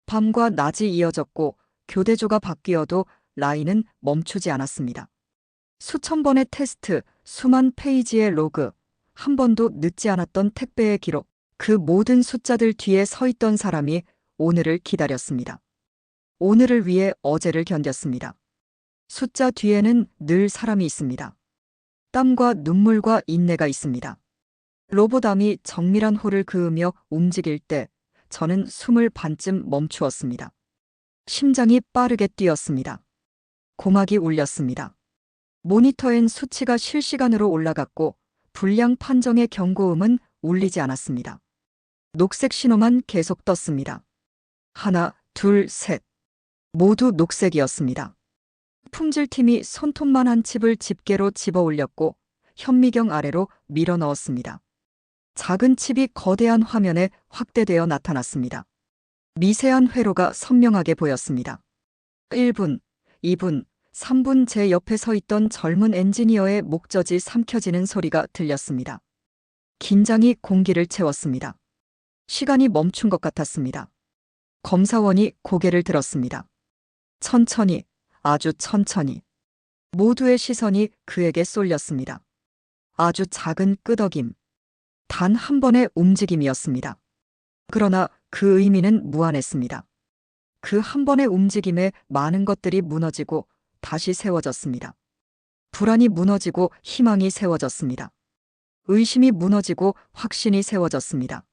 밤과 낮이 이어졌고 교대조가 바뀌어도 라인은 멈추지 않았습니다. 수천 번의 테스트, 수만 페이지의 로그, 한 번도 늦지 않았던 택배의 기록, 그 모든 숫자들 뒤에 서 있던 사람이 오늘을 기다렸습니다. 오늘을 위해 어제를 견뎠습니다. 숫자 뒤에는 늘 사람이 있습니다. 땀과 눈물과 인내가 있습니다. 로봇암이 정밀한 호를 그으며 움직일 때 저는 숨을 반쯤 멈추었습니다. 심장이 빠르게 뛰었습니다. 고막이 울렸습니다. 모니터엔 수치가 실시간으로 올라갔고 불량 판정의 경고음은 울리지 않았습니다. 녹색 신호만 계속 떴습니다. 하나, 둘, 셋. 모두 녹색이었습니다. 품질팀이 손톱만한 칩을 집게로 집어 올렸고 현미경 아래로 밀어 넣었습니다. 작은 칩이 거대한 화면에 확대되어 나타났습니다. 미세한 회로가 선명하게 보였습니다. 1분, 2분, 3분 제 옆에 서 있던 젊은 엔지니어의 목젖이 삼켜지는 소리가 들렸습니다. 긴장이 공기를 채웠습니다. 시간이 멈춘 것 같았습니다. 검사원이 고개를 들었습니다. 천천히, 아주 천천히. 모두의 시선이 그에게 쏠렸습니다. 아주 작은 끄덕임. 단 한 번의 움직임이었습니다. 그러나 그 의미는 무한했습니다. 그 한 번의 움직임에 많은 것들이 무너지고 다시 세워졌습니다. 불안이 무너지고 희망이 세워졌습니다. 의심이 무너지고 확신이 세워졌습니다.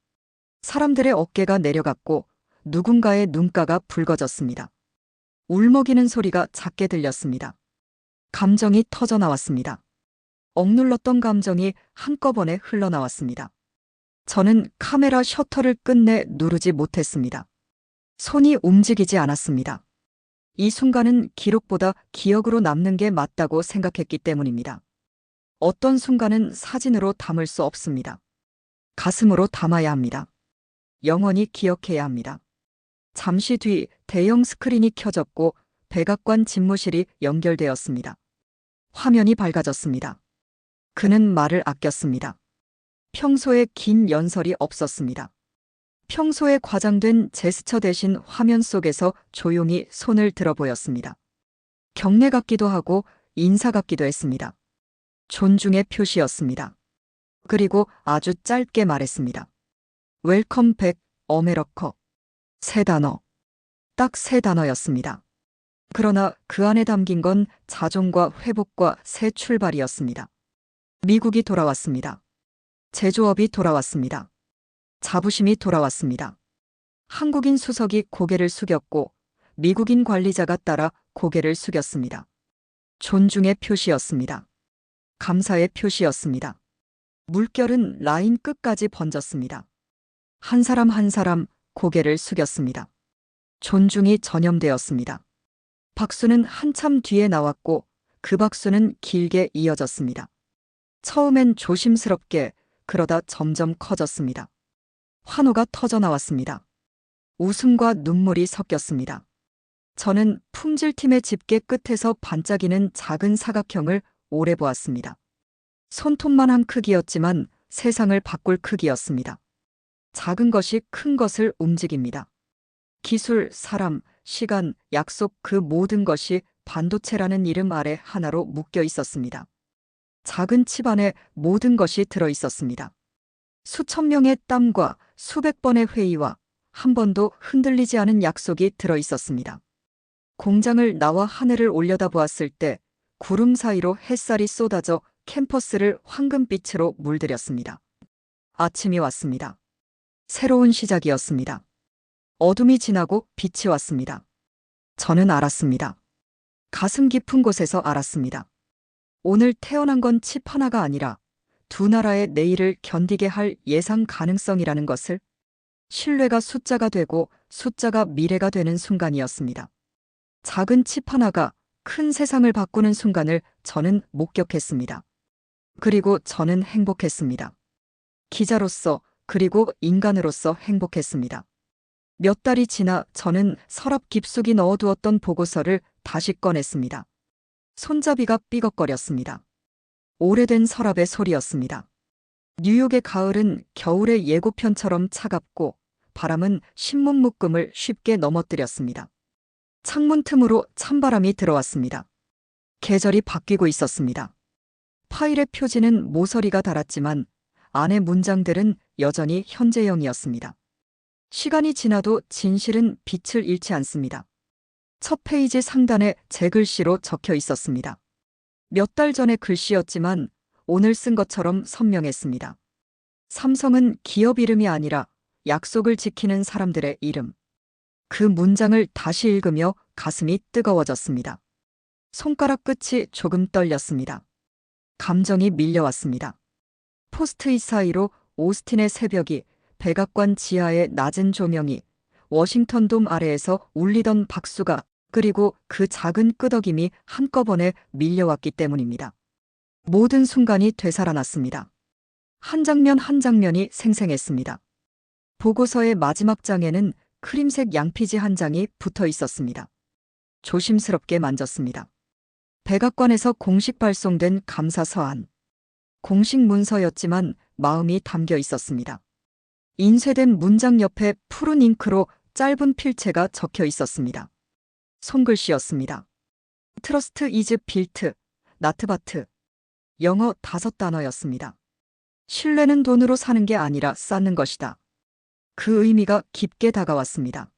사람들의 어깨가 내려갔고 누군가의 눈가가 붉어졌습니다. 울먹이는 소리가 작게 들렸습니다. 감정이 터져 나왔습니다. 억눌렀던 감정이 한꺼번에 흘러나왔습니다. 저는 카메라 셔터를 끝내 누르지 못했습니다. 손이 움직이지 않았습니다. 이 순간은 기록보다 기억으로 남는 게 맞다고 생각했기 때문입니다. 어떤 순간은 사진으로 담을 수 없습니다. 가슴으로 담아야 합니다. 영원히 기억해야 합니다. 잠시 뒤 대형 스크린이 켜졌고 백악관 집무실이 연결되었습니다. 화면이 밝아졌습니다. 그는 말을 아꼈습니다. 평소에 긴 연설이 없었습니다. 평소에 과장된 제스처 대신 화면 속에서 조용히 손을 들어 보였습니다. 경례 같기도 하고 인사 같기도 했습니다. 존중의 표시였습니다. 그리고 아주 짧게 말했습니다. 웰컴 백 어메러커. 세 단어. 딱 세 단어였습니다. 그러나 그 안에 담긴 건 자존과 회복과 새 출발이었습니다. 미국이 돌아왔습니다. 제조업이 돌아왔습니다. 자부심이 돌아왔습니다. 한국인 수석이 고개를 숙였고 미국인 관리자가 따라 고개를 숙였습니다. 존중의 표시였습니다. 감사의 표시였습니다. 물결은 라인 끝까지 번졌습니다. 한 사람 한 사람 고개를 숙였습니다. 존중이 전염되었습니다. 박수는 한참 뒤에 나왔고 그 박수는 길게 이어졌습니다. 처음엔 조심스럽게, 그러다 점점 커졌습니다. 환호가 터져 나왔습니다. 웃음과 눈물이 섞였습니다. 저는 품질팀의 집게 끝에서 반짝이는 작은 사각형을 오래 보았습니다. 손톱만한 크기였지만 세상을 바꿀 크기였습니다. 작은 것이 큰 것을 움직입니다. 기술, 사람, 시간, 약속 그 모든 것이 반도체라는 이름 아래 하나로 묶여 있었습니다. 작은 칩 안에 모든 것이 들어 있었습니다. 수천 명의 땀과 수백 번의 회의와 한 번도 흔들리지 않은 약속이 들어 있었습니다. 공장을 나와 하늘을 올려다보았을 때 구름 사이로 햇살이 쏟아져 캠퍼스를 황금빛으로 물들였습니다. 아침이 왔습니다. 새로운 시작이었습니다. 어둠이 지나고 빛이 왔습니다. 저는 알았습니다. 가슴 깊은 곳에서 알았습니다. 오늘 태어난 건 칩 하나가 아니라 두 나라의 내일을 견디게 할 예상 가능성이라는 것을, 신뢰가 숫자가 되고 숫자가 미래가 되는 순간이었습니다. 작은 칩 하나가 큰 세상을 바꾸는 순간을 저는 목격했습니다. 그리고 저는 행복했습니다. 기자로서 그리고 인간으로서 행복했습니다. 몇 달이 지나 저는 서랍 깊숙이 넣어두었던 보고서를 다시 꺼냈습니다. 손잡이가 삐걱거렸습니다. 오래된 서랍의 소리였습니다. 뉴욕의 가을은 겨울의 예고편처럼 차갑고 바람은 신문 묶음을 쉽게 넘어뜨렸습니다. 창문 틈으로 찬바람이 들어왔습니다. 계절이 바뀌고 있었습니다. 파일의 표지는 모서리가 닳았지만 안의 문장들은 여전히 현재형이었습니다. 시간이 지나도 진실은 빛을 잃지 않습니다. 첫 페이지 상단에 제 글씨로 적혀 있었습니다. 몇 달 전의 글씨였지만 오늘 쓴 것처럼 선명했습니다. 삼성은 기업 이름이 아니라 약속을 지키는 사람들의 이름. 그 문장을 다시 읽으며 가슴이 뜨거워졌습니다. 손가락 끝이 조금 떨렸습니다. 감정이 밀려왔습니다. 포스트잇 사이로 오스틴의 새벽이, 백악관 지하의 낮은 조명이, 워싱턴 돔 아래에서 울리던 박수가, 그리고 그 작은 끄덕임이 한꺼번에 밀려왔기 때문입니다. 모든 순간이 되살아났습니다. 한 장면 한 장면이 생생했습니다. 보고서의 마지막 장에는 크림색 양피지 한 장이 붙어 있었습니다. 조심스럽게 만졌습니다. 백악관에서 공식 발송된 감사 서한. 공식 문서였지만 마음이 담겨 있었습니다. 인쇄된 문장 옆에 푸른 잉크로 짧은 필체가 적혀 있었습니다. 손글씨였습니다. 트러스트 이즈 빌트, 나트바트. 영어 5단어였습니다. 신뢰는 돈으로 사는 게 아니라 쌓는 것이다. 그 의미가 깊게 다가왔습니다.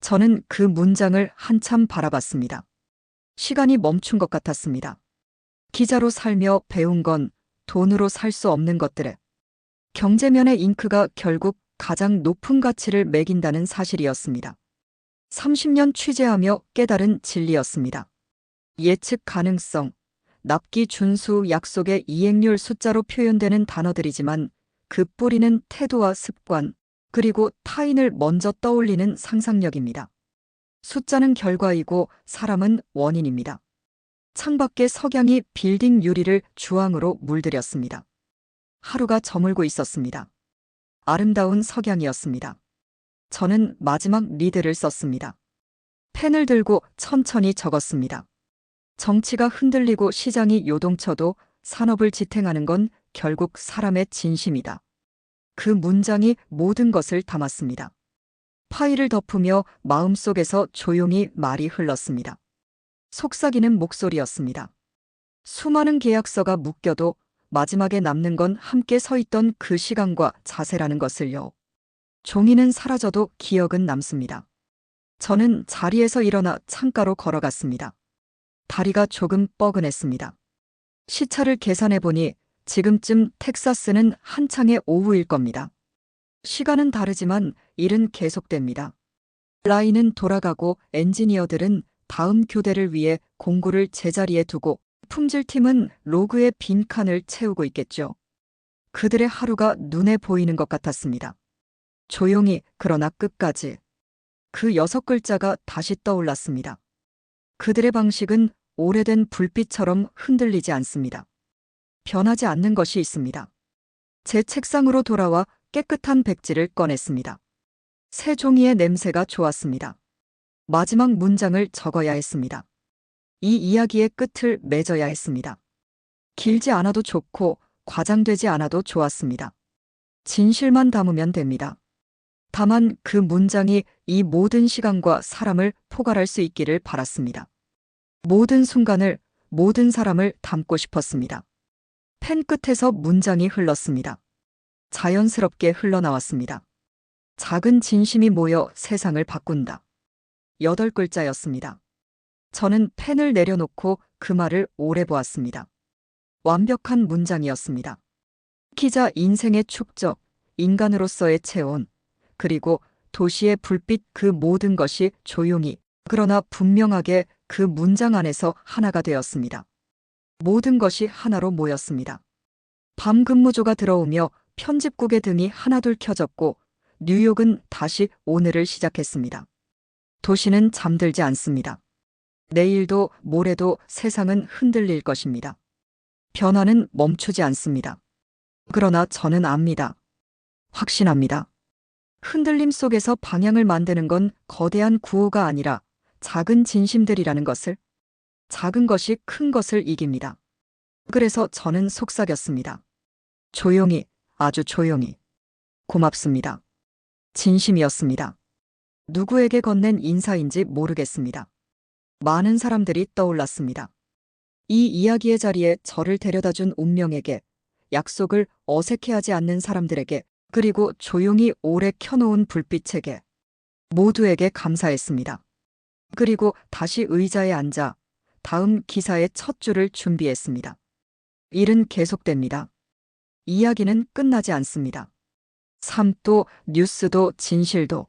저는 그 문장을 한참 바라봤습니다. 시간이 멈춘 것 같았습니다. 기자로 살며 배운 건 돈으로 살 수 없는 것들에 경제면의 잉크가 결국 가장 높은 가치를 매긴다는 사실이었습니다. 30년 취재하며 깨달은 진리였습니다. 예측 가능성, 납기 준수, 약속의 이행률, 숫자로 표현되는 단어들이지만 그 뿌리는 태도와 습관, 그리고 타인을 먼저 떠올리는 상상력입니다. 숫자는 결과이고 사람은 원인입니다. 창밖의 석양이 빌딩 유리를 주황으로 물들였습니다. 하루가 저물고 있었습니다. 아름다운 석양이었습니다. 저는 마지막 리드를 썼습니다. 펜을 들고 천천히 적었습니다. 정치가 흔들리고 시장이 요동쳐도 산업을 지탱하는 건 결국 사람의 진심이다. 그 문장이 모든 것을 담았습니다. 파일을 덮으며 마음속에서 조용히 말이 흘렀습니다. 속삭이는 목소리였습니다. 수많은 계약서가 묶여도 마지막에 남는 건 함께 서 있던 그 시간과 자세라는 것을요. 종이는 사라져도 기억은 남습니다. 저는 자리에서 일어나 창가로 걸어갔습니다. 다리가 조금 뻐근했습니다. 시차를 계산해보니 지금쯤 텍사스는 한창의 오후일 겁니다. 시간은 다르지만 일은 계속됩니다. 라인은 돌아가고 엔지니어들은 다음 교대를 위해 공구를 제자리에 두고 품질팀은 로그의 빈칸을 채우고 있겠죠. 그들의 하루가 눈에 보이는 것 같았습니다. 조용히, 그러나 끝까지. 그 6글자가 다시 떠올랐습니다. 그들의 방식은 오래된 불빛처럼 흔들리지 않습니다. 변하지 않는 것이 있습니다. 제 책상으로 돌아와 깨끗한 백지를 꺼냈습니다. 새 종이의 냄새가 좋았습니다. 마지막 문장을 적어야 했습니다. 이 이야기의 끝을 맺어야 했습니다. 길지 않아도 좋고 과장되지 않아도 좋았습니다. 진실만 담으면 됩니다. 다만 그 문장이 이 모든 시간과 사람을 포괄할 수 있기를 바랐습니다. 모든 순간을, 모든 사람을 담고 싶었습니다. 펜 끝에서 문장이 흘렀습니다. 자연스럽게 흘러나왔습니다. 작은 진심이 모여 세상을 바꾼다. 8글자였습니다. 저는 펜을 내려놓고 그 말을 오래 보았습니다. 완벽한 문장이었습니다. 기자 인생의 축적, 인간으로서의 체온, 그리고 도시의 불빛, 그 모든 것이 조용히, 그러나 분명하게 그 문장 안에서 하나가 되었습니다. 모든 것이 하나로 모였습니다. 밤 근무조가 들어오며 편집국의 등이 하나둘 켜졌고 뉴욕은 다시 오늘을 시작했습니다. 도시는 잠들지 않습니다. 내일도 모레도 세상은 흔들릴 것입니다. 변화는 멈추지 않습니다. 그러나 저는 압니다. 확신합니다. 흔들림 속에서 방향을 만드는 건 거대한 구호가 아니라 작은 진심들이라는 것을, 작은 것이 큰 것을 이깁니다. 그래서 저는 속삭였습니다. 조용히, 아주 조용히. 고맙습니다. 진심이었습니다. 누구에게 건넨 인사인지 모르겠습니다. 많은 사람들이 떠올랐습니다. 이 이야기의 자리에 저를 데려다준 운명에게, 약속을 어색해하지 않는 사람들에게, 그리고 조용히 오래 켜놓은 불빛에게, 모두에게 감사했습니다. 그리고 다시 의자에 앉아 다음 기사의 첫 줄을 준비했습니다. 일은 계속됩니다. 이야기는 끝나지 않습니다. 삶도 뉴스도 진실도